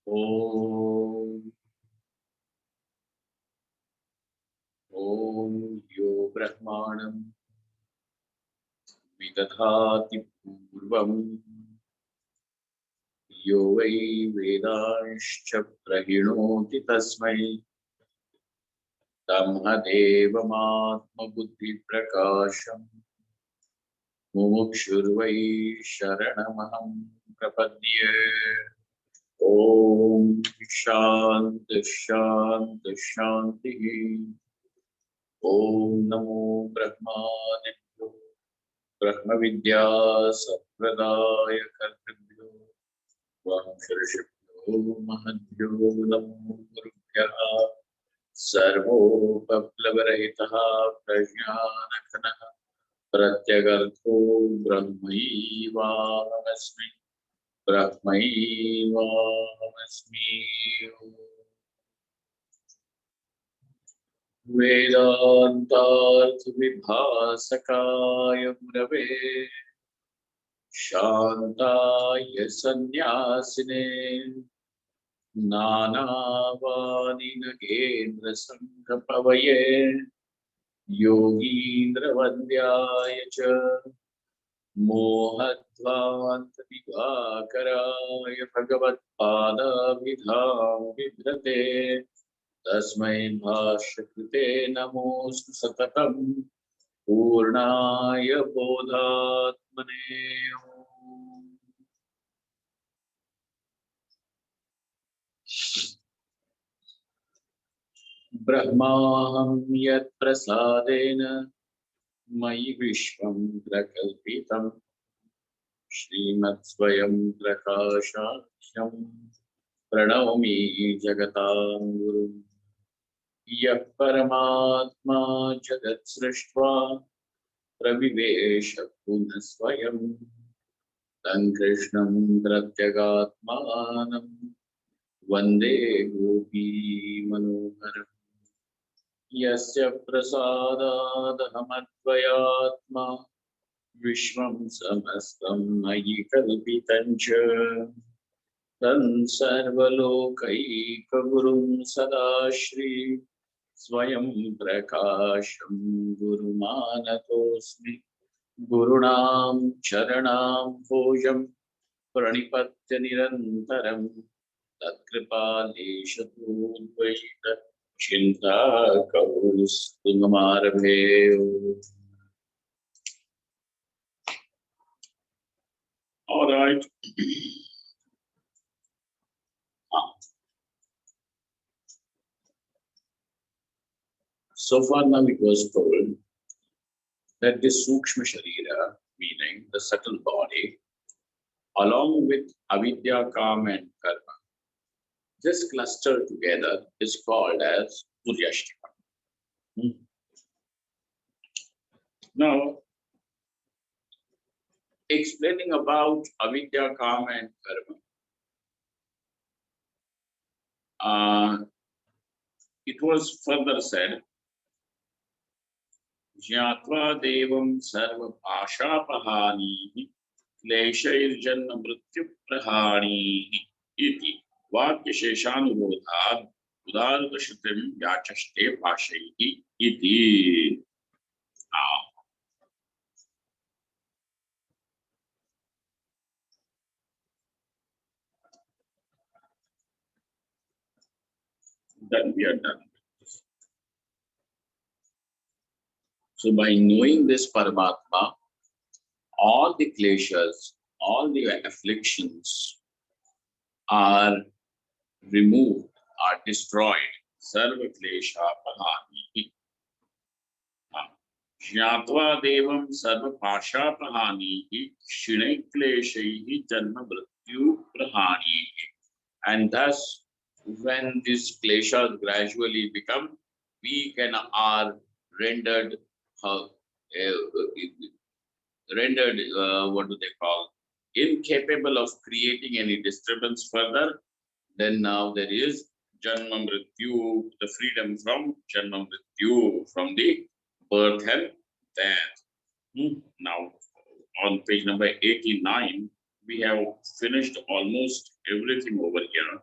Om Yo Brahmanam Vidadhati Purvam Yo Vai Vedanscha Prahinoti Tasmai Tamhadevamatma Buddhi Prakasham Mumukshurvai Sharanamaham Prapadye. Om Shanti Shanti Shanti. Om Namo Brahmadibhyo Brahma Vidya Sampradaya Kartibhyo Vamshirshibhyo Mahadhyo Namo Gurubhyaha Sarvopaplavaraitaha Prajnanakanaha Pratyagartho Brahmaivahamasmi Brahmaivahamasmi. Vedantartha Vibhasakaya Gurave Shantaya Sannyasine Nanavani Nagendra Sanghapavaye Yogindra Vandyaya Cha Mohatvanta Vivakaraya Bhagavat Pada Vidham Vibrate Tasmai Bhashakrite Namostu Satatam Purnaya Bodhatmane. Brahmaham Yat Prasadena Mayi Vishwam Prakalpitam Srimat Swayam Prakashashyam Pranavami Jagatam Guru Yat Paramatma Jagat Srishtva Pravivesha Punasvayam Tan Krishnam Pratyagatmanam Vande Gopi Manoharam Yasya Prasadadahamadvayatma Vishwam Samastam Mayi Kalpitancha Tan Sarvalokaikagurum Sadashri Swayam Prakasham Gurumanatosmi Gurunam Charanam Bhojam Pranipatya Nirantaram Tatkripa Chinta Kaus Tungamarabhe. All right. So far now it was told that this Sukshma Sharira, meaning the subtle body, along with Avidya, Kam and Karma, this cluster together is called as Puryashtaka. Now, explaining about Avidya, Kama and Karma, it was further said, Jnatva Devam Sarva Pashapahani Kleshair Janma Mrityu Prahani Iti Vakya Sheshanubodhad Udarata Shrutim Yachaste Pashaihi Iti. Then we are done. So by knowing this Paramatma, all the kleshas, all the afflictions are removed, are destroyed. Sarva klesha pahani. Jnatva devam sarva pasha pahani. Shinai kleshaihi janma mrityu prahani. And thus, when these kleshas gradually become weak and are rendered, what do they call, incapable of creating any disturbance further, then now there is Janma Mrityu, the freedom from Janma Mrityu, from the birth and death. Now, on page number 89, we have finished almost everything over here.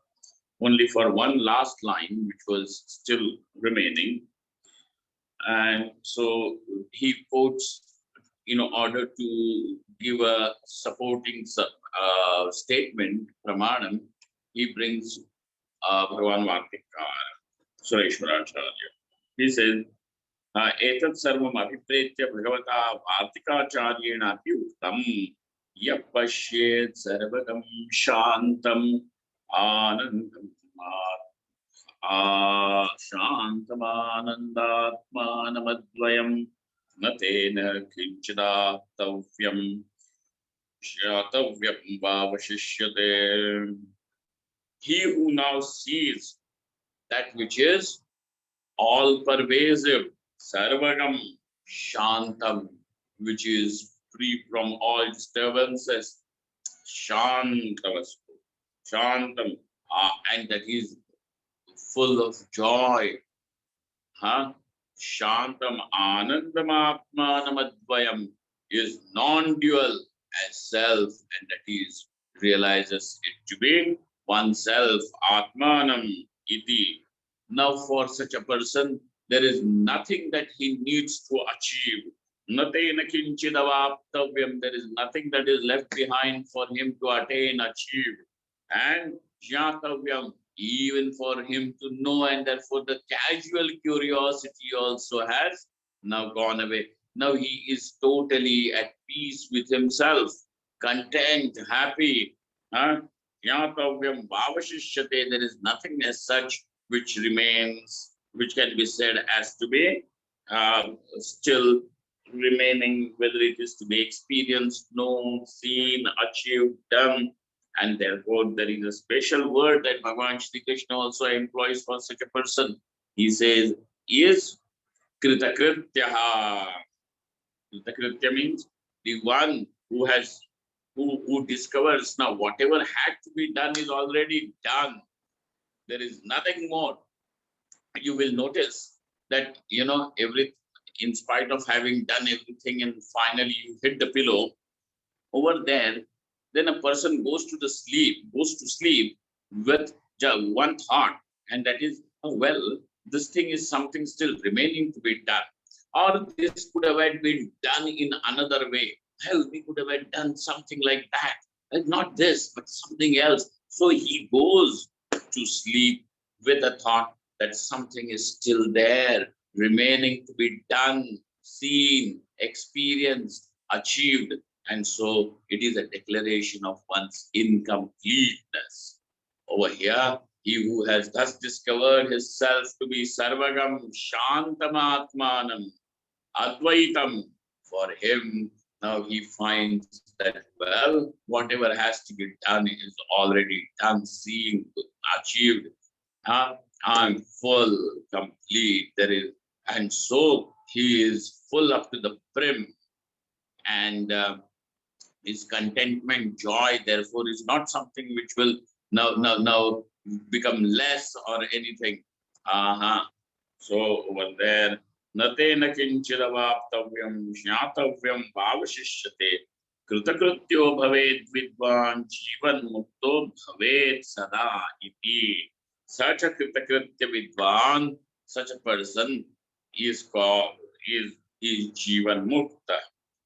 only for one last line, which was still remaining. And so he quotes, in order to give a supporting statement, Pramanam, he brings Bhagavan Vartikara, Sureshwaracharya. He says, एतत् सर्वम् अभिप्रेत्य भगवता वार्तिकाचार्येण अपि उक्तं यः पश्येत् सर्वगं शान्तम् शान्तमानन्दात्मानमद्वयं न तेन किञ्चिदाप्तव्यं ज्ञातव्यं वावशिष्यते. He who now sees that which is all pervasive, Sarvagam, Shantam, which is free from all disturbances, Shantavastu, Shantam, and that is full of joy, Shantam Anandamatmanamadvayam is non-dual as self, and that is realizes it to be oneself, Atmanam iti. Now, for such a person, there is nothing that he needs to achieve. Natena kinchidavaptavyam, there is nothing that is left behind for him to attain, achieve. And jnatavyam, even for him to know, and therefore the casual curiosity also has now gone away. Now he is totally at peace with himself, content, happy. Jnatavyam bhavashishyate, there is nothing as such which remains, which can be said as to be still remaining, whether it is to be experienced, known, seen, achieved, done. And therefore, there is a special word that Bhagavan Shri Krishna also employs for such a person. He says, is kritakrityaha. Kritakritya means the one who has, who discovers now whatever had to be done is already done. There is nothing more. You will notice that, in spite of having done everything and finally you hit the pillow, over there, then a person goes to sleep with just one thought, and that is, oh, well, this thing is something still remaining to be done, or this could have been done in another way. Hell, we could have done something like that, not this, but something else. So he goes to sleep with a thought that something is still there, remaining to be done, seen, experienced, achieved. And so it is a declaration of one's incompleteness. Over here, he who has thus discovered his self to be Sarvagam, Shantamatmanam, Advaitam, for him, now he finds that, well, whatever has to be done is already done, seen, achieved. I'm full, complete. There is, and so he is full up to the brim, and his contentment, joy, therefore, is not something which will now become less or anything. So over there, natena kinchidavaptavyam jnatavyam bhavashishyate kritakrityo bhaved vidvan jivan mukto bhaved sada iti. Such a kritakritya vidvan, such a person is called, is jivan mukta.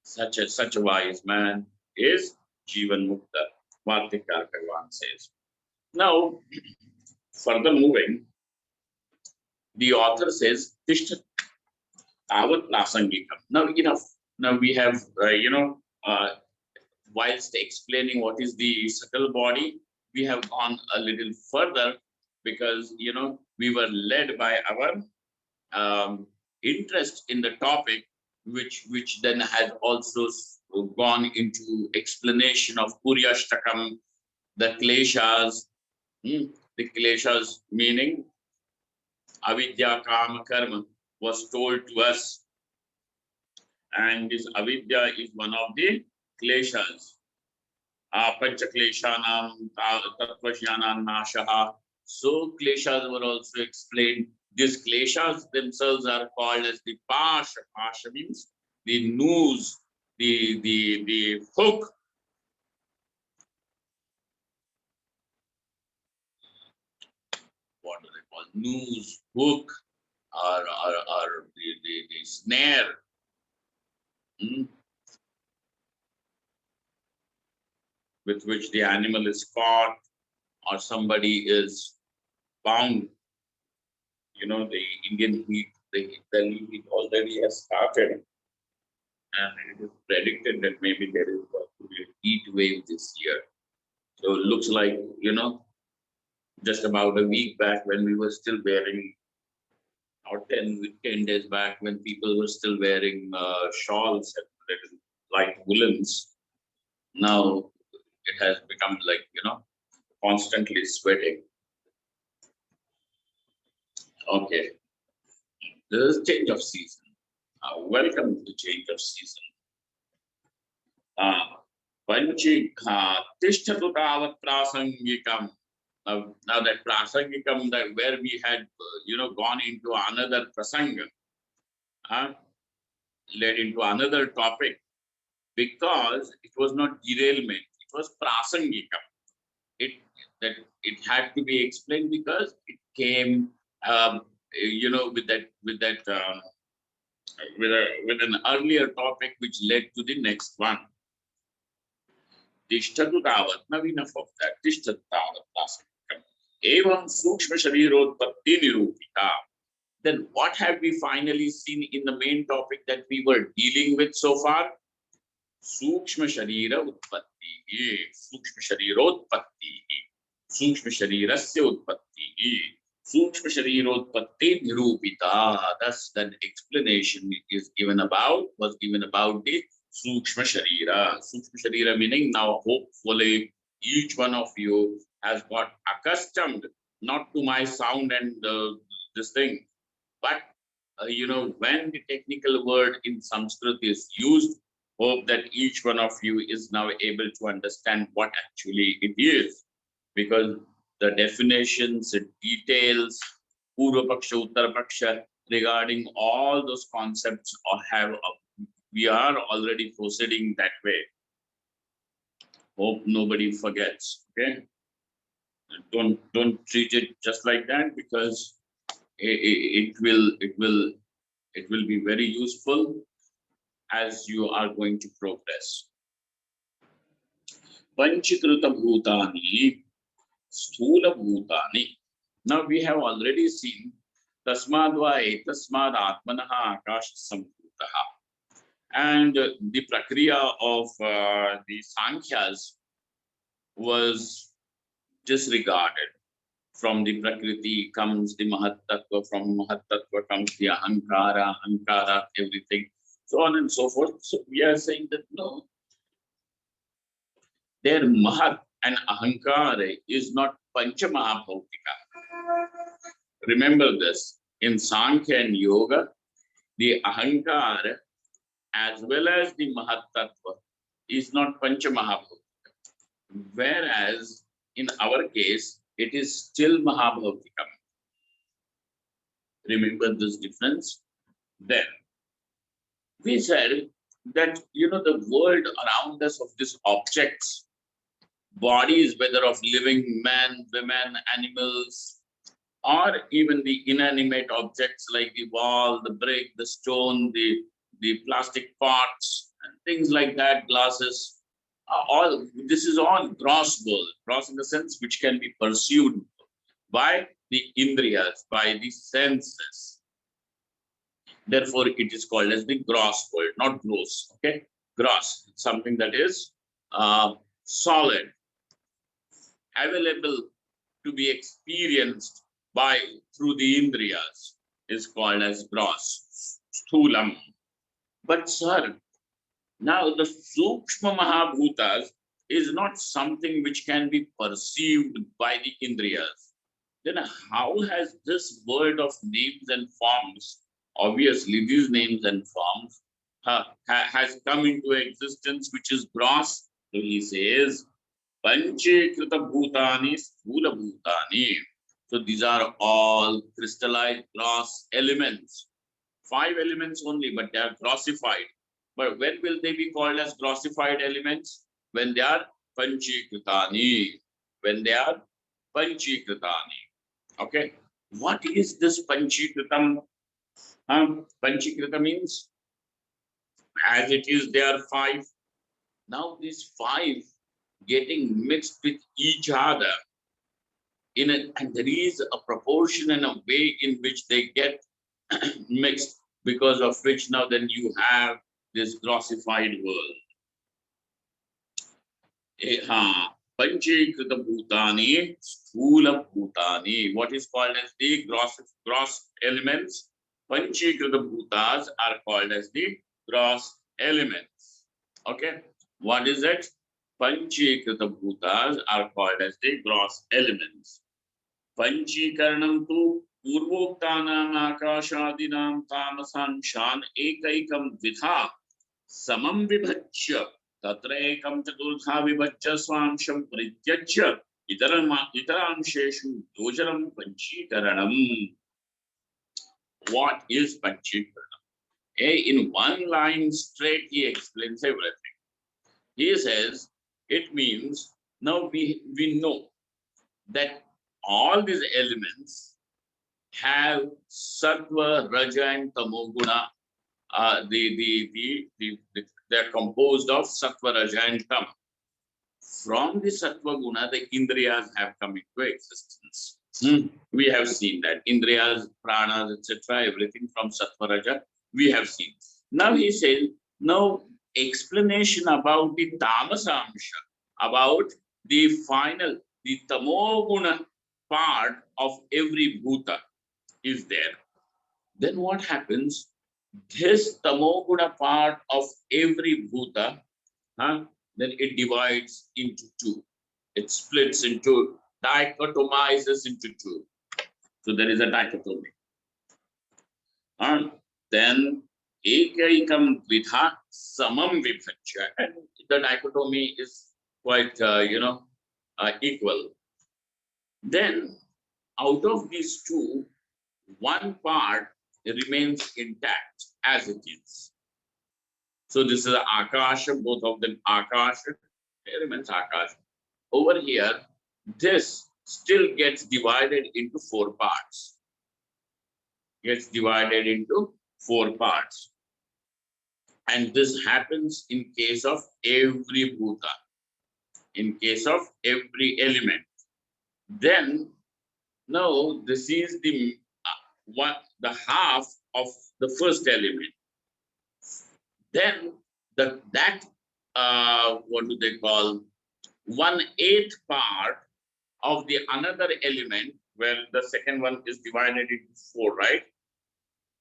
Such a wise man is Jivan Mukta, Vartikar Bhagavan says. Now, further moving, the author says, Tishta Tavat Prasangikam. Now, enough. Now we have, whilst explaining what is the subtle body, we have gone a little further because, we were led by our interest in the topic, which then has also gone into explanation of Puryashtakam, the kleshas, the kleshas meaning avidya, kama, karma was told to us, and this avidya is one of the kleshas. Pancha kleshanam, tatvashyanam nashaha. So kleshas were also explained. These kleshas themselves are called as the pasha. Pasha means the noose, the hook. or noose, hook, or the snare, hmm, with which the animal is caught or somebody is bound. You know, the Indian heat, the Delhi heat already has started, and it is predicted that maybe there is going to be a heat wave this year. So it looks like, just about a week back when we were still wearing, or 10 days back when people were still wearing shawls and little light woolens. Now it has become like, constantly sweating. Okay, there's change of season. Welcome to change of season. Panchi Tishtatu Tavat Prasangikam. Now that Prasangikam, that where we had, gone into another prasanga, led into another topic, because it was not derailment, it was Prasangikam. It that it had to be explained because it came, with an earlier topic which led to the next one. Tishtatu tavat. Now enough of that. Tishtatu tavat prasangikam. Evam sukshma sharirotpatti nirupita. Then what have we finally seen in the main topic that we were dealing with so far? Sukshma sharira utpatti. Sukshma sharirotpatti. Sukshma sharirasya utpatti. Sukshma sharirotpatti nirupita. Thus, that explanation was given about the Sukshma Sharira. Sukshma Sharira meaning now hopefully each one of you has got accustomed not to my sound and this thing, but when the technical word in Sanskrit is used, hope that each one of you is now able to understand what actually it is, because the definitions, the details, Purva Paksha, Uttara Paksha, regarding all those concepts we are already proceeding that way. Hope nobody forgets. Okay, don't treat it just like that, because it will be very useful as you are going to progress. Panchikrita bhutani, sthula bhutani. Now we have already seen tasmadva etasmad atmanaha akash sambhutaha. And the prakriya of the Sankhyas was disregarded. From the Prakriti comes the Mahattattva, from Mahattattva comes the Ahankara, everything, so on and so forth. So we are saying that no, their Mahat and Ahankara is not Panchamahabhautika. Remember this, in Sankhya and Yoga, the Ahankara as well as the Mahattattva is not Panchamahabhautika. Whereas in our case, it is still Mahabhautikam. Remember this difference? Then we said that the world around us of these objects, bodies, whether of living men, women, animals, or even the inanimate objects like the wall, the brick, the stone, the plastic pots, and things like that, glasses. All this is all gross world, gross in the sense which can be pursued by the indriyas, by the senses. Therefore, it is called as the gross world, not gross. Okay, gross, something that is solid, available to be experienced through the indriyas, is called as gross, sthulam. But sir, now the Sukshma Mahabhutas is not something which can be perceived by the Indriyas. Then how has this world of names and forms, obviously these names and forms, has come into existence, which is gross? So he says, Panchekrita Bhutani, Sthula Bhutani. So these are all crystallized gross elements. 5 elements only, but they are grossified. But when will they be called as grossified elements? When they are panchikritani. When they are panchikritani. Okay. What is this Panchikritam? Panchikrita means, as it is, there are five. Now these five getting mixed with each other and there is a proportion and a way in which they get mixed, because of which now then you have this grossified world. Panchikrita Bhutani, Sthula Bhutani. What is called as the gross elements? Panchikrita Bhutas are called as the gross elements. Okay. What is it? Panchikrita Bhutas are called as the gross elements. Panchikaranam tu पूर्वोक्तानाम् आकाशादीनां तामसांशान् एकैकं द्विधा समं विभज्य तत्र एकं चतुर्धा विभज्य स्वांशं परित्यज्य इतरांशेषु योजनं पंचीकरणम्. What is panchikaranam? In one line straight he explains everything. He says it means, now we know that all these elements have sattva, raja, and tamoguna. They're composed of sattva, raja, and tam. From the sattva guna, the indriyas have come into existence. We have seen that indriyas, pranas, etc., everything from sattva, raja, we have seen. Now he says, now explanation about the tamasamsha, about the final, the tamoguna part of every bhuta is there. Then what happens? This tamoguna part of every bhuta, then it divides into two. It splits into, dichotomizes into two. So there is a dichotomy. Then ekaikam dvidha samam vibhajya, and the dichotomy is quite equal. Then out of these two, one part remains intact as it is. So this is Akasha, both of them Akasha, it remains Akasha. Over here, this still gets divided into four parts. Gets divided into four parts. And this happens in case of every bhuta, in case of every element. Then, now this is the half of the first element. Then what do they call, 1/8 part of the another element, where the second one is divided into four, right?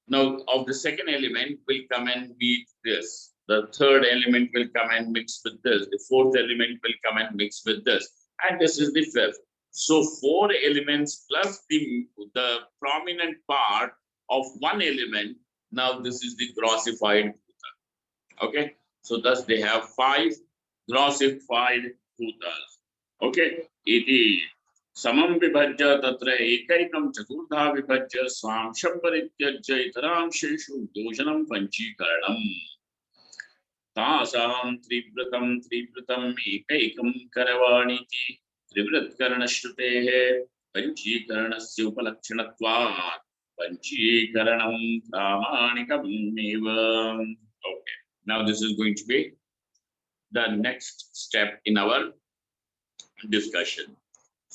Now of the second element will come and meet this. The third element will come and mix with this. The fourth element will come and mix with this. And this is the fifth. So four elements plus the prominent part of one element. Now this is the grossified bhuta. Okay. So thus they have five grossified bhutas. Okay. Iti समं विभज्य तत्र एकैकं चतुर्धा विभज्य स्वांशं परित्यज्य इतरांशेषु योजनं पंचीकरणम्. तासां त्रिवृतम् एकैकं करवाणीति त्रिवृत्करणश्रुतेः पंचीकरणस्य उपलक्षणत्वात् पंचीकरणं प्रामाणिकमेव. Okay, now this is going to be the next step in our discussion.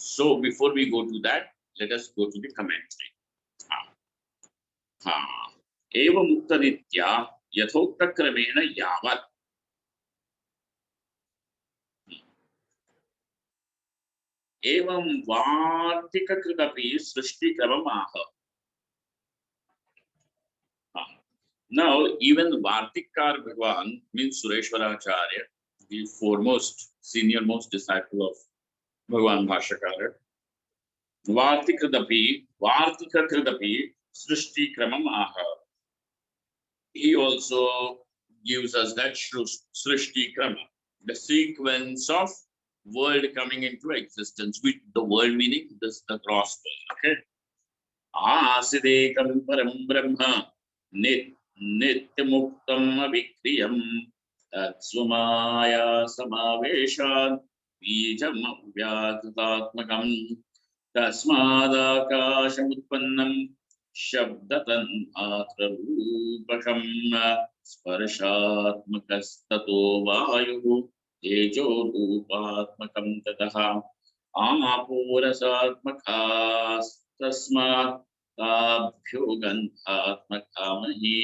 So before we go to that, let us go to the commentary. Evam uttaritya yathokta kramena yavat. Evam vartika kritapi srishti kramam aha. Now, even Vartikar Bhagwan means Sureshwaracharya, the foremost, senior-most disciple of Bhagwan Bhashakara. Vartika Kritapi Srishti Kramam Aha. He also gives us that Srishti Krama, the sequence of world coming into existence, with the world meaning this the gross world. Okay. Asidekam param brahma nityamuktam avikriyam tatsvamaya samaveshat bijam avyagatatmakam तस्मादाकाशमुत्पन्नं शब्दतन्मात्ररूपकं स्पर्शात्मकस्ततो वायुः तेजोरूपात्मकं ततः आपोरसात्मकास्तस्मात् ताभ्यो गन्धात्मकामहि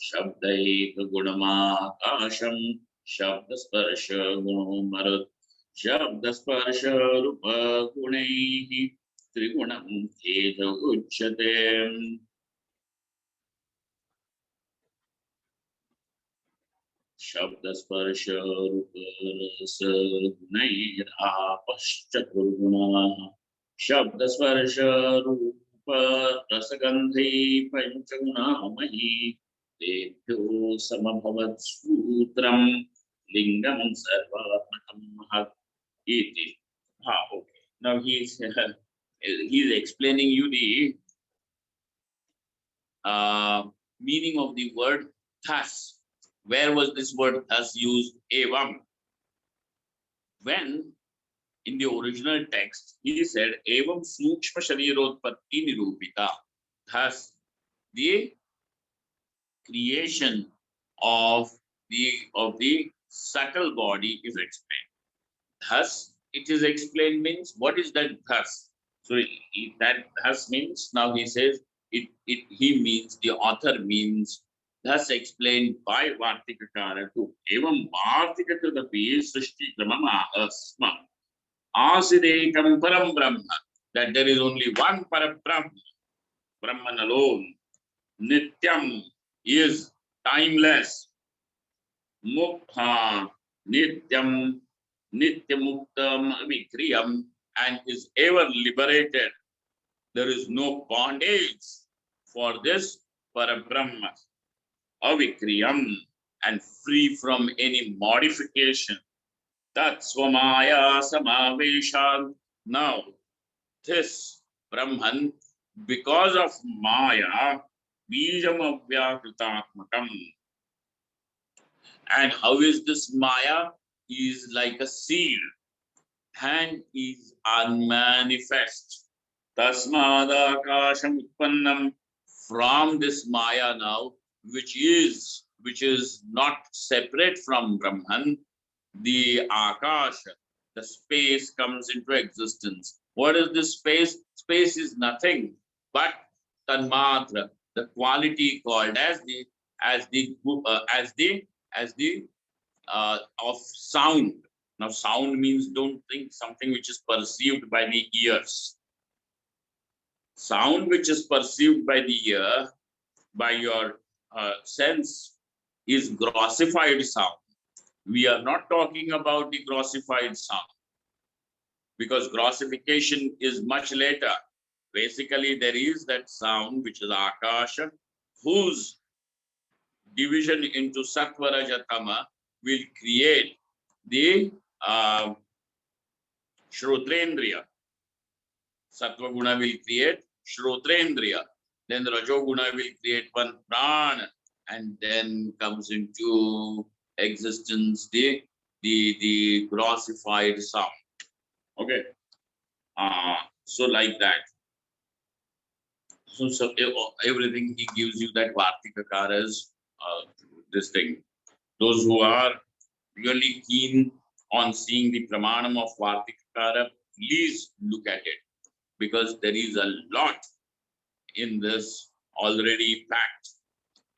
शब्दैकगुणमाकाशं शब्दस्पर्शगुणो मरुत् शब्दस्पर्शरूपगुणैः त्रिगुणं तेज उच्यते शब्दस्पर्शरूपरसगुणैरापश्चतुर्गुणाः शब्दस्पर्शरूपरसगन्धै पञ्चगुणामयी तेभ्यो समभवत् सूत्रं लिङ्गं सर्वात्मकं महत् इति. Okay. Now he's explaining you the meaning of the word thus. Where was this word thus used? Evam. When in the original text he said Evam sukshma sharirotpatti nirupita. Thus the creation of the subtle body is explained. Thus it is explained means what is that thus? So that thus means now he says he means the author means thus explained by Vartikakara too. Evam Vartikakadapi Srishti Kramama Asma Asidekam Param Brahma, that there is only one Parabrahma, Brahman alone. Nityam is timeless. Mukha Nityam Nityamuktam Vikriyam, and is ever liberated. There is no bondage for this Parabrahma, Avikriyam, and free from any modification. That's Swamaya Samaveshan. Now, this Brahman, because of Maya, Bijam Avyakritatmakam. And how is this Maya? Is like a seed and is unmanifest. Tasmadakasham utpannam, from this Maya now, which is not separate from Brahman, the Akasha, the space comes into existence. What is this space? Space is nothing but Tanmatra, the quality called as the of sound. Now, sound means, don't think something which is perceived by the ears. Sound which is perceived by the ear, by your sense, is grossified sound. We are not talking about the grossified sound, because grossification is much later. Basically, there is that sound which is Akasha, whose division into Sattva, Raja, Tama will create the Shrotrendriya. Sattva Guna will create Shrotrendriya. Then the Rajo Guna will create one Prana, and then comes into existence the grossified sound. Okay. So like that. So everything he gives you that Vartikakara's this thing. Those who are really keen on seeing the Pramanam of Vartikakara, please look at it, because there is a lot in this already packed.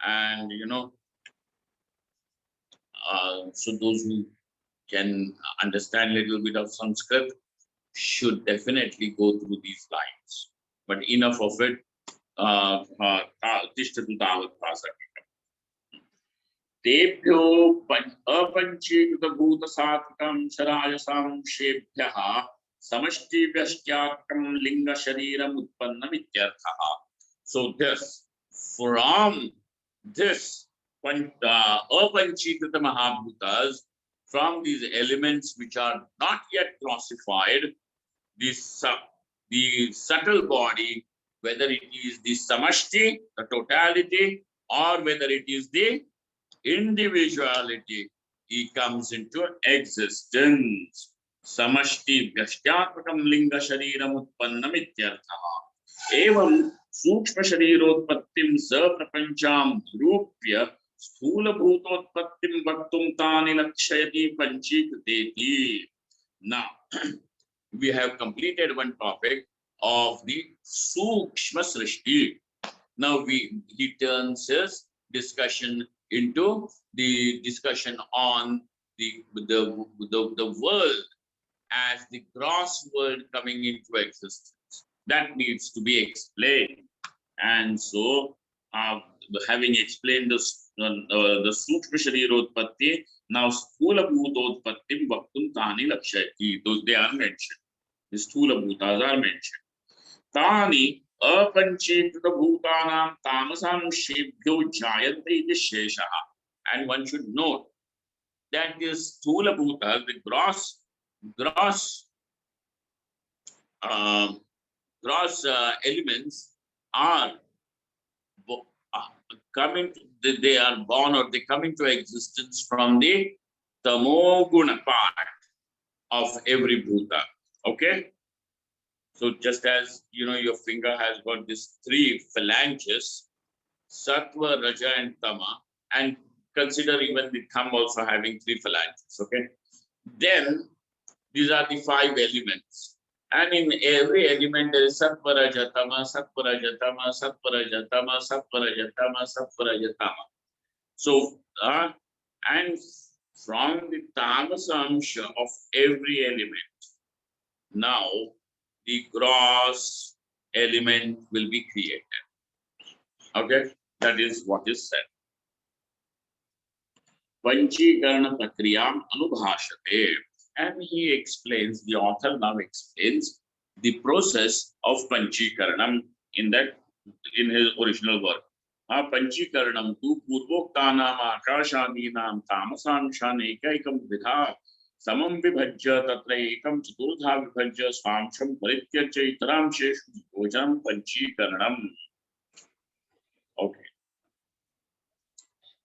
And so those who can understand a little bit of Sanskrit should definitely go through these lines. But enough of it. तेभ्यो अपञ्चीकृतभूतसात्विकं शरायसांशेभ्यः समष्टिव्यष्ट्यात्मकं लिङ्गशरीरम् उत्पन्नमित्यर्थः. So this, from this apanchikrita mahabhutas, from these elements which are not yet classified, the subtle body, whether it is the samashti, the totality, or whether it is the individuality, he comes into existence. समष्टि व्यष्ट्यात्मकं लिंग शरीरम उत्पन्नम इत्यर्थः। एवं सूक्ष्म शरीरोत्पत्तिं सप्रपंचां निरूप्य स्थूल भूतोत्पत्तिं वक्तुं तानि लक्षयति पंचीकृतेति। Now we have completed one topic of the Sukshma Srishti. Now he turns his discussion into the discussion on the world as the gross world coming into existence. That needs to be explained. And so, having explained the Sukshma Sharirotpatti, now Sthula Bhutotpatti Vaktum Tani Lakshayati. Those they are mentioned. The Sthula Bhutas are mentioned. Tani Apanchekrita Bhutanam Tamasam Shebhyo Jayante iti Sheshaha. And one should note that this Sthula Bhutas, the gross elements are coming, they are born or they come into existence from the tamoguna part of every bhuta. Okay, so just as you know, your finger has got these three phalanges, sattva, raja, and tama, and consider even the thumb also having three phalanges. Okay, then these are the five elements. And in every element there is Satvarajatama, Satvarajatama, Satvarajatama, Satvarajatama, Satvarajatama. So, and from the Tamas Amsha of every element, now the gross element will be created. Okay, that is what is said. Panchikarana Prakriyam Anubhashate. And he explains, the author now explains the process of Panchikaranam in his original work. Panchikaranam tu purvoktanam akashadinam tamasanshan ekaikam vidha samam vibhajya tatra ekam chaturtha vibhajya swamsham parityajya itaram sheshu bhojanam Panchikaranam. Okay.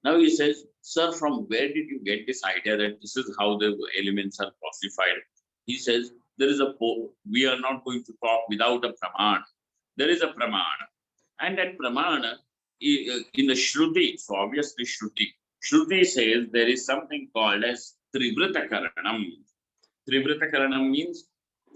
Now he says, sir, from where did you get this idea that this is how the elements are classified? He says, there is we are not going to talk without a pramana. There is a pramana. And that pramana in the Shruti, so obviously Shruti says there is something called as Trivrita Karanam. Trivrita Karanam means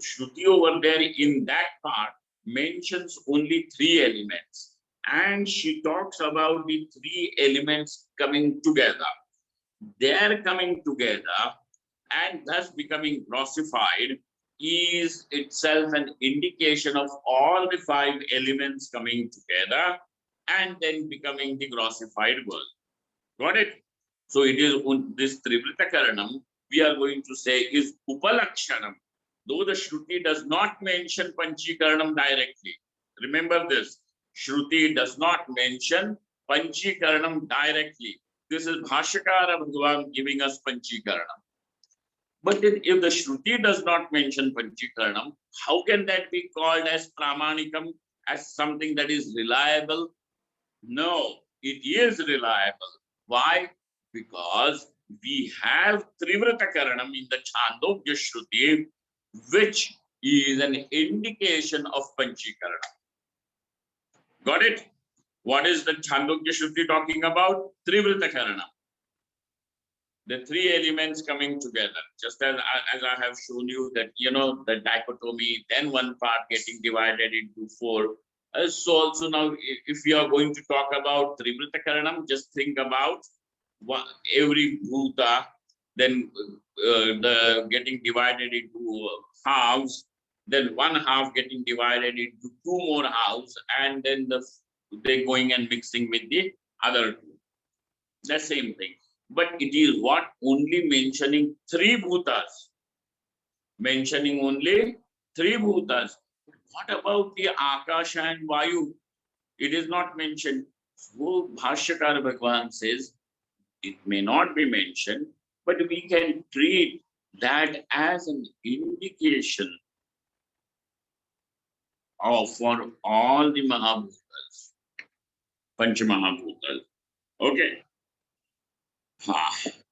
Shruti over there in that part mentions only three elements. And she talks about the three elements coming together. Their coming together and thus becoming grossified is itself an indication of all the five elements coming together and then becoming the grossified world. Got it? So it is this Trivrita Karanam, we are going to say, is Upalakshanam. Though the Shruti does not mention Panchikaranam directly. Remember this. Shruti does not mention Panchikaranam directly. This is Bhashyakara Bhagavan giving us Panchikaranam. But if the Shruti does not mention Panchikaranam, how can that be called as Pramanikam, as something that is reliable? No, it is reliable. Why? Because we have Trivrita Karanam in the Chandogya Shruti, which is an indication of Panchikaranam. Got it? What is the Chandogya Shruti talking about? Trivrita Karanam. The three elements coming together. Just as I have shown you that, you know, the dichotomy, then one part getting divided into four. So also now, if you are going to talk about Trivrita Karanam, just think about every bhuta, then the getting divided into halves, then one half getting divided into two more halves, and then they going and mixing with the other two. The same thing. But it is what? Only mentioning three bhutas. Mentioning only three bhutas. What about the Akasha and Vayu? It is not mentioned. So Bhashyakara Bhagavan says, it may not be mentioned, but we can treat that as an indication for all the Mahabhutas, Panchamahabhutas. Okay.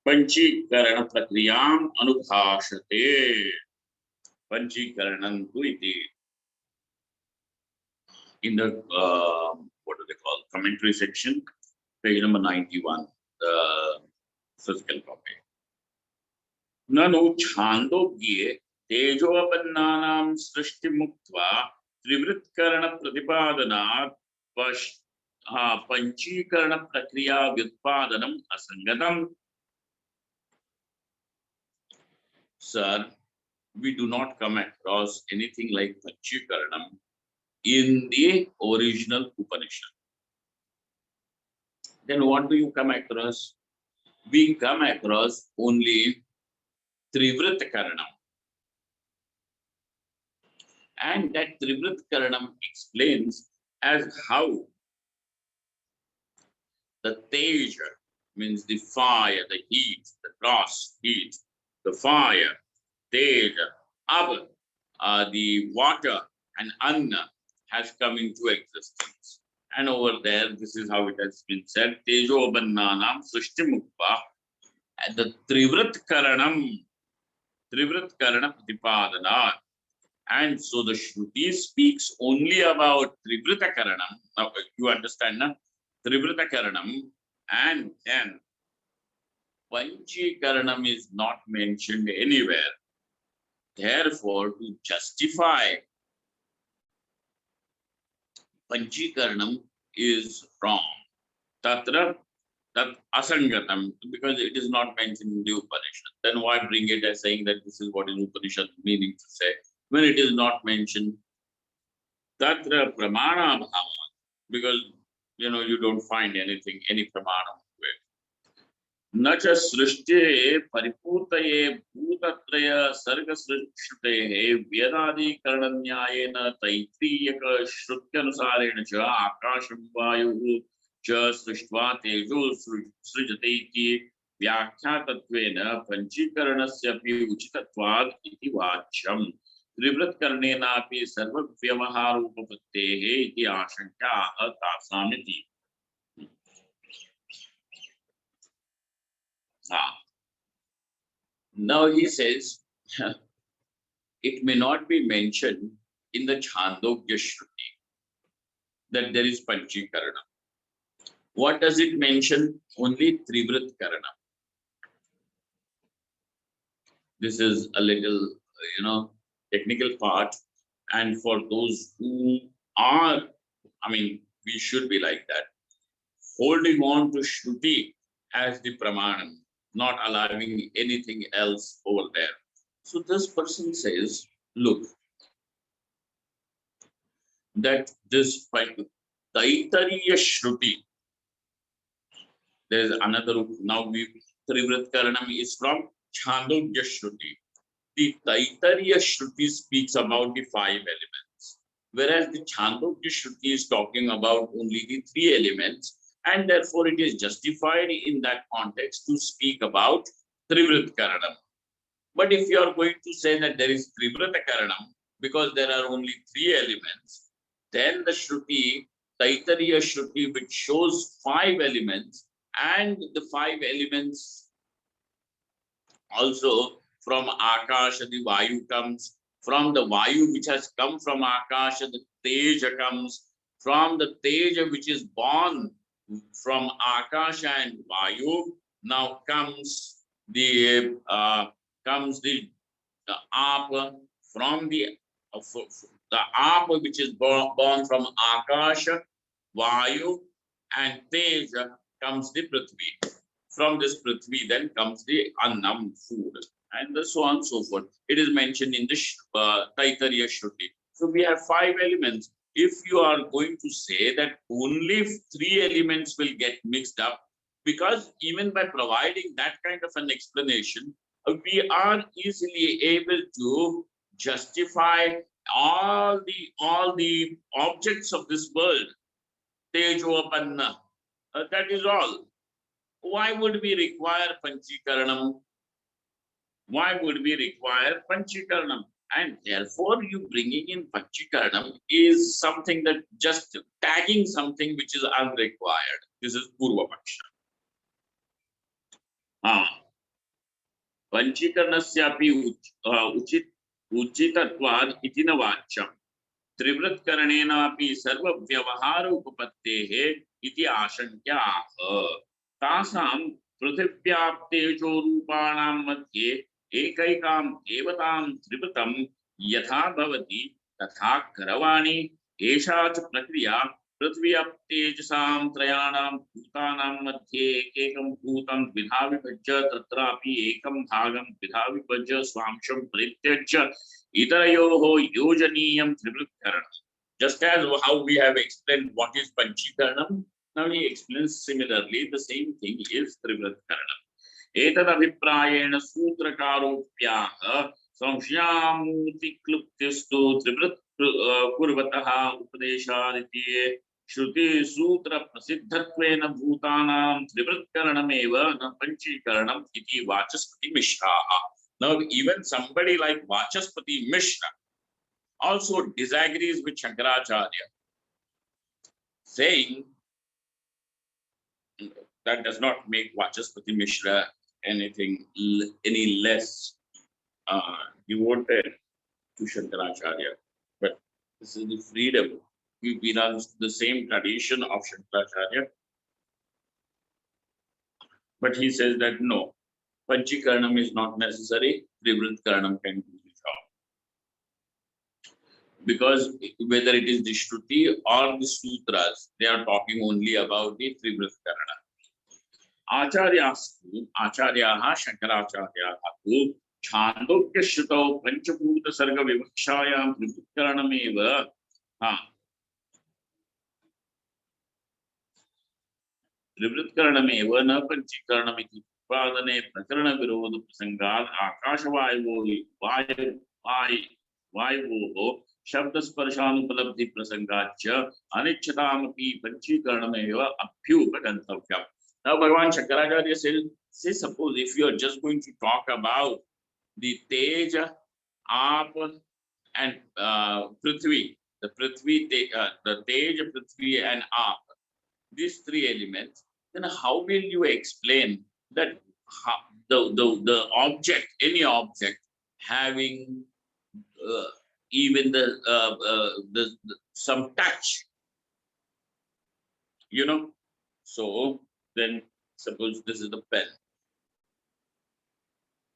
Panchikarana Prakriyam Anubhashate. Panchikaranam tu iti. In the what do they call commentary section, page number 91, the physical copy. Nanu छांदोग्ये तेजोपन्नानां सृष्टि मुक्त्वा त्रिवृत्करण प्रतिपादनात् पंचीकरण प्रक्रिया व्युत्पादनम असंगतम. Sir, we do not come across anything like panchikaranam in the original Upanishad. Then what do you come across? We come across only Trivrit Karanam. And that Trivrit Karanam explains as how the Teja means the fire, the heat, the gross heat, the fire, Teja, Ab, the water, and Anna has come into existence. And over there, this is how it has been said, Tejo Bannanam Srishti Mukpa, and the Trivrit Karana Pratipadana. And so the Shruti speaks only about Trivrita Karanam. Now, you understand, na? Trivrita Karanam, and then Panchi Karanam is not mentioned anywhere. Therefore, to justify Panchi Karanam is wrong. Tatra Tat Asangatam, because it is not mentioned in the Upanishad. Then why bring it as saying that this is what is Upanishad meaning to say when it is not mentioned? Tatra Pramana Bhava, because you don't find anything, any Pramana to it. Nacha Srishte Paripurtaye Bhutatraya Sarga Srishte Vyadadi Karananyayena Taitriyaka Shrutyanusarena Cha Akasham Vayu Cha Srishtva Tejo Srijate iti Vyakhyatatvena Panchikaranasyapi Uchitatvad iti Vachyam. Trivrat Karnenapi Sarva Vyavaharupapattehe iti Ashanka Tasamiti. Now he says, it may not be mentioned in the Chandogya Shruti that there is Panchikarana. What does it mention? Only Trivrit Karana. This is a little, technical part. And for those who are, we should be like that, holding on to Shruti as the Pramanam, not allowing anything else over there. So this person says, look, that this Taitariya Shruti, there is another, now Trivrit Karanam is from Chandogya Shruti. The Taitariya Shruti speaks about the 5 elements, whereas the Chandogya Shruti is talking about only the 3 elements, and therefore it is justified in that context to speak about Trivrit Karanam. But if you are going to say that there is Trivrita Karanam, because there are only 3 elements, then the Shruti, Taitariya Shruti, which shows 5 elements, and the 5 elements also from Akasha, the Vayu comes, from the Vayu which has come from Akasha, the Teja comes, from the Teja which is born from Akasha and Vayu, now comes the Apa, from the Apa which is born from Akasha, Vayu, and Teja comes the Prithvi. From this Prithvi then comes the Annam, food, and so on and so forth. It is mentioned in the Taitariya Shruti. So we have 5 elements. If you are going to say that only 3 elements will get mixed up, because even by providing that kind of an explanation, we are easily able to justify all the objects of this world. Tejopanna. That is all. Why would we require Panchikaranam? Why would we require Panchikaranam? And therefore, you bringing in Panchikaranam is something that just tagging something which is unrequired. This is Purva Paksha. Panchikaranasyapi उचितत्वात् इति न वाच्यम् त्रिवृत्करणेनापि सर्वव्यवहार उपपत्तेः इति आशङ्क्याः तासां पृथिव्याप्तेजो रूपाणां मध्ये एकैकां देवतां त्रिवृतं यथा भवति तथा करवाणि एषा च प्रक्रिया पृथ्व्याप्तेजसां त्रयाणां भूतानां मध्ये एकैकं भूतं द्विधा विभज्य तत्रापि एकं भागं द्विधा विभज्य स्वांशं परित्यज्य इतरयोः योजनीयं त्रिवृत्करणम्. Just as how we have explained what is Panchikaranam, now he explains similarly the same thing is Trivritkaranam. एतदभिप्रायेण सूत्रकारोऽप्याः संशयामूर्तिक्लुप्तिस्तु त्रिवृत् कुर्वतः उपदेशादिति श्रुतिसूत्रप्रसिद्धत्वेन भूतानां त्रिवृत्करणमेव न पञ्चीकरणम् इति वाचस्पतिमिश्राः. Now even somebody like Vachaspati Mishra also disagrees with Shankaracharya, saying that does not make Vachaspati Mishra anything any less devoted to Shankaracharya. But this is the freedom. He belongs to the same tradition of Shankaracharya. But he says that no, Panchikaranam is not necessary. Trivritkaranam can do the job. Because whether it is the Shruti or the Sutras, they are talking only about the Trivritkarana. Acharyaha Shankaracharyaha tu Chandogya Shrutau Panchabhuta Sarga Vivakshayam Trivritkaranameva Trivritkaranameva na Panchikaranamiti उत्पादने प्रकरण विरोध प्रसंगात् आकाशवायुवोः शब्द स्पर्शानुपलब्धि प्रसंगाच्च अनिच्छतामपि पंचीकरणमेव अभ्युपगन्तव्यम्. Now Bhagavan Shankaracharya says, suppose if you are just going to talk about the Teja, Aap and Prithvi, the Teja, Prithvi and Aap, these three elements, then how will you explain that the object, any object having even the some touch, you know? So then suppose this is the pen.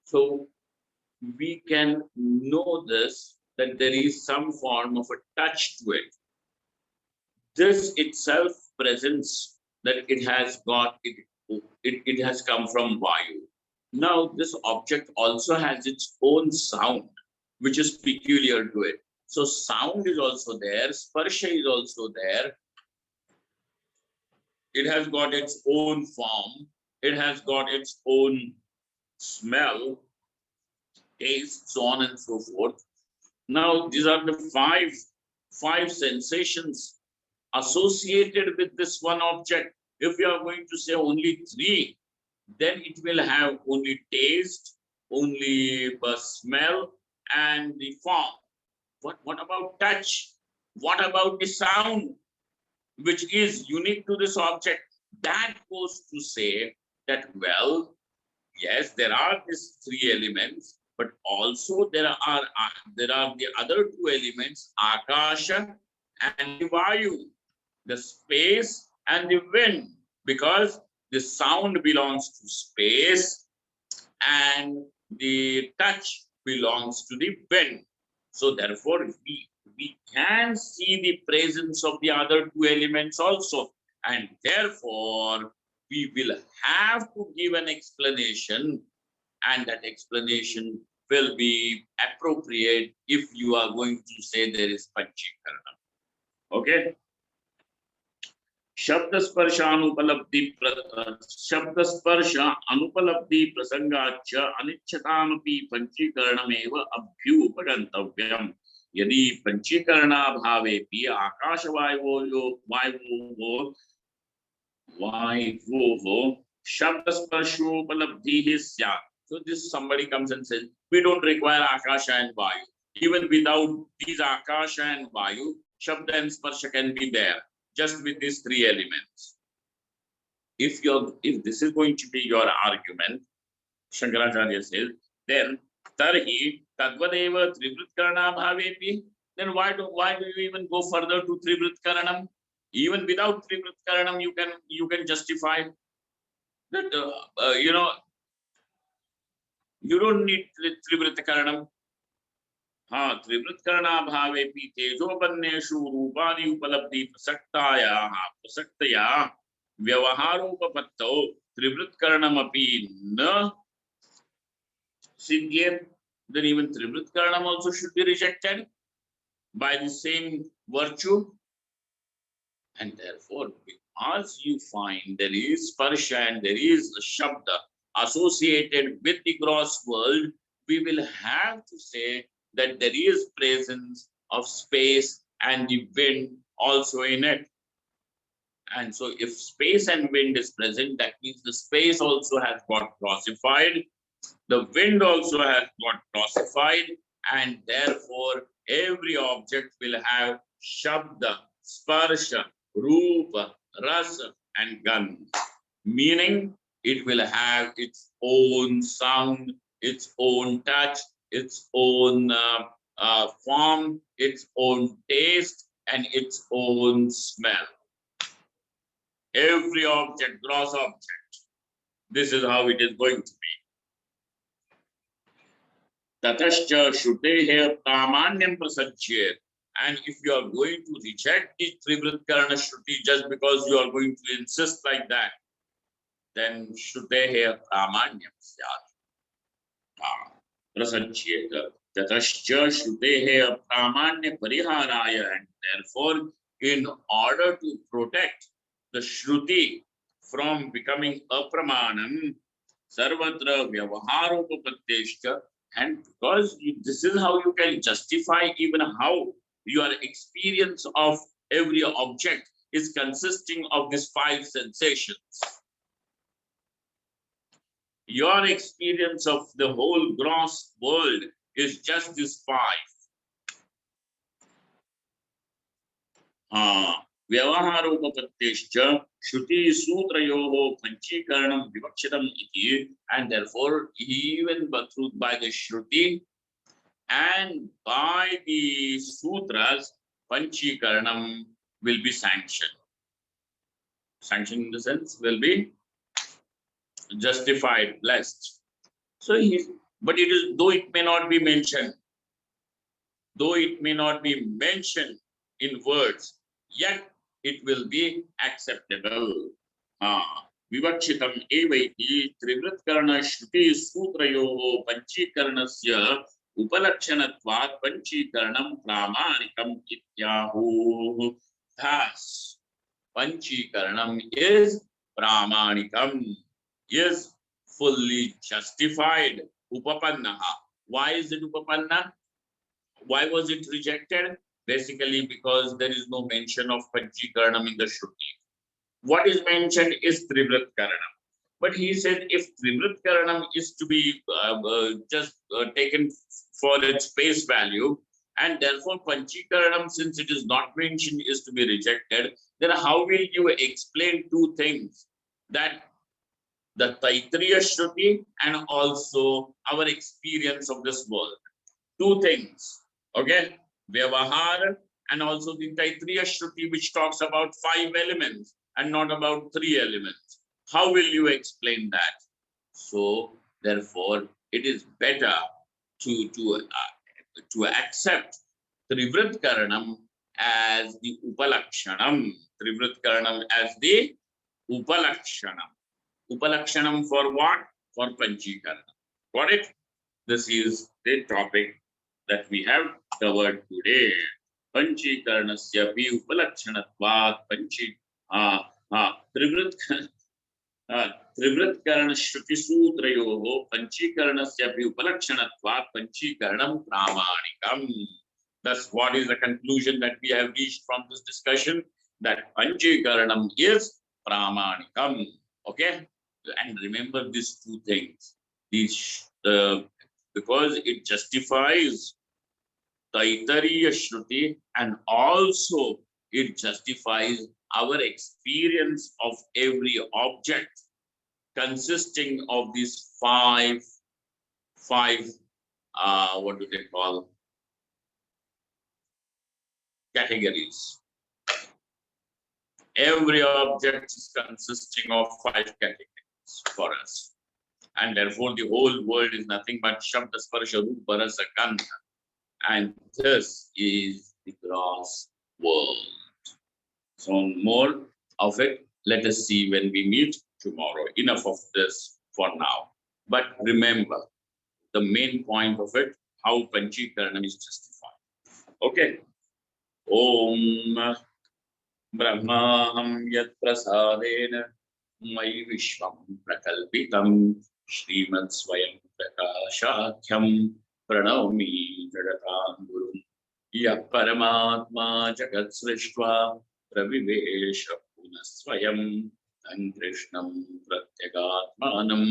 So we can know this, that there is some form of a touch to it. This itself presents that it has got it has come from Vayu. Now this object also has its own sound, which is peculiar to it. So sound is also there, sparsha is also there. It has got its own form, it has got its own smell, taste, so on and so forth. Now these are the five sensations associated with this one object. If we are going to say only three, then it will have only taste, only smell, and the form. What about touch? What about the sound, which is unique to this object? That goes to say that, well, yes, there are these three elements, but also there are the other two elements, Akasha and the Vayu, the space and the wind, because the sound belongs to space and the touch belongs to the wind. So therefore, we can see the presence of the other two elements also, and therefore we will have to give an explanation, and that explanation will be appropriate if you are going to say there is Panchikaranam. Okay? शब्द स्पर्श अनुपलब्धि प्रसंगाच्च अनिच्छतामपि पंचीकरणमेव अभ्युपगन्तव्यम्. यदि पंचीकरणाभावेपि आकाशवायोः शब्द स्पर्शोपलब्धिः स्यात्. So this somebody comes and says, we don't require Akasha and Vayu. Even without these Akasha and Vayu, Shabda and Sparsha can be there, just with these three elements. If this is going to be your argument, Shankaracharya says, then Tarhi Tadvadeva Trivritkarana Bhavepi. Then why do you even go further to Trivritkaranam? Even without Trivritkaranam, you can justify that you don't need Trivritkaranam. त्रिवृत्करणाभावेपि तेजोपन्नेषु रूपादि उपलब्धि प्रसक्तया व्यवहारोपपत्तौ त्रिवृत्करणमपि न सिद्ध्येत्, then even Trivritkaranam also should be rejected by the same virtue. And therefore, because you find there is sparsha and there is a shabda associated with the gross world, we will have to say that there is presence of space and the wind also in it. And so if space and wind is present, that means the space also has got classified, the wind also has got classified, and therefore every object will have shabda, sparsha, rupa, rasa, and gandha. Meaning it will have its own sound, its own touch, its own form, its own taste, and its own smell. Every object, gross object, this is how it is going to be. Tatascha Shutehe Pramanyam Prasajyet. And if you are going to reject the Trivritkarana Shruti just because you are going to insist like that, then Shutehe Pramanyam Syat. Prasajyet. Tatascha Shutehe Pramanya Pariharaya. And therefore, in order to protect the Shruti from becoming apramanam, sarvatra vyavaharopapatteshcha. And because this is how you can justify even how your experience of every object is consisting of these five sensations. Your experience of the whole gross world is just these five. Vyavaharopapatteshcha Shruti Sutrayoho Panchikaranam Vivakshitam iti. And therefore, even by the Shruti and by the sutras, Panchikaranam will be sanctioned. Sanctioned in the sense will be justified, blessed. So but it is, though it may not be mentioned in words, yet it will be acceptable. Vivakshitam evaiti Trivritkarana Shruti Sutrayoho Panchikaranasya Upalakshanatvat Panchikaranam Pramanikam Ityahu. Thus, Panchikaranam is Pramanikam, is fully justified. Upapannaha. Why is it Upapanna? Why was it rejected? Basically, because there is no mention of Panchikaranam in the Shruti. What is mentioned is Trivritkaranam. But he said if Trivritkaranam is to be just taken for its face value, and therefore Panchikaranam, since it is not mentioned, is to be rejected, then how will you explain two things? That the Taittiriya Shruti and also our experience of this world. Two things. Okay? Vyavahara and also the Taittiriya Shruti, which talks about five elements and not about three elements. How will you explain that? So, therefore, it is better to accept Trivritkaranam as the Upalakshanam. Trivritkaranam as the Upalakshanam. Upalakshanam for what? For Panchikaranam. Got it? This is the topic that we have covered today. Panchikaranasya pi upalakshanatvat Trivritkarana Shruti Sutrayoho Panchikaranasya pi upalakshanatvat Panchikaranam Pramanikam. Thus, what is the conclusion that we have reached from this discussion? That Panchikaranam is Pramanikam. Okay? And remember these two things. Because it justifies Taittiriya Shruti and also it justifies our experience of every object consisting of these five what do they call, categories. Every object is consisting of 5 categories for us. And therefore, the whole world is nothing but Shabda Sparsha Rupa Rasa Gandha. And this is the gross world. So more of it, let us see when we meet tomorrow. Enough of this for now. But remember, the main point of it, how Panchikaranam is justified. Okay. Om Brahmaham Yat Prasadena Mai Vishwam Prakalpitam Srimad Swayam Prakashakyam Pranavami Jagatan Guru Yah Paramatma Jagat Srishtva Pravivesha Punaswayam Tan Krishnam Pratyagatmanam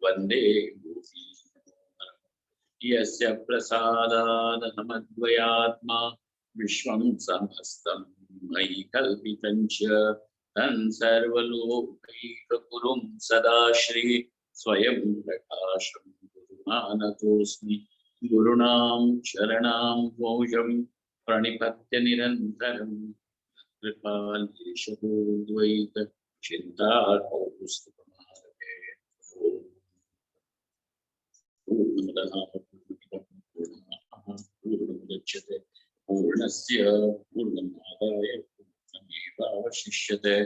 Vande Gopi Yasya Prasadana Hamadvayatma Vishwam Samhastam Mai Kalpitancha Tan Sarvalokaika Kurum Sada Shri Swayam Prakasham Gurumanatosmi Gurunam Sharanam Vojam Pranipatya Nirantaram Kripaleshaho Dvaita Chinta Pustakamare Purnamudachyate Purnasya Purnamadaya Purnamevavashishyate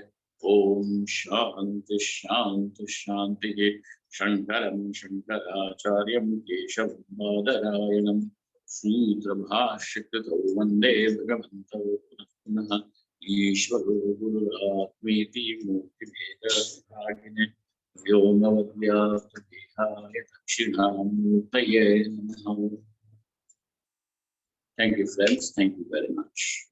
Om Shanti Shanti Shanti Shankaram Shankaracharyam Keshavam Badarayanam Sudra Bhashyakrito Vande Bhagavanto Punah Ishvaro Gururatmeti Murtibheda Bhagine Vyomavadhyat Dehaya Dakshinamurtaye Namaha. Thank you, friends. Thank you very much.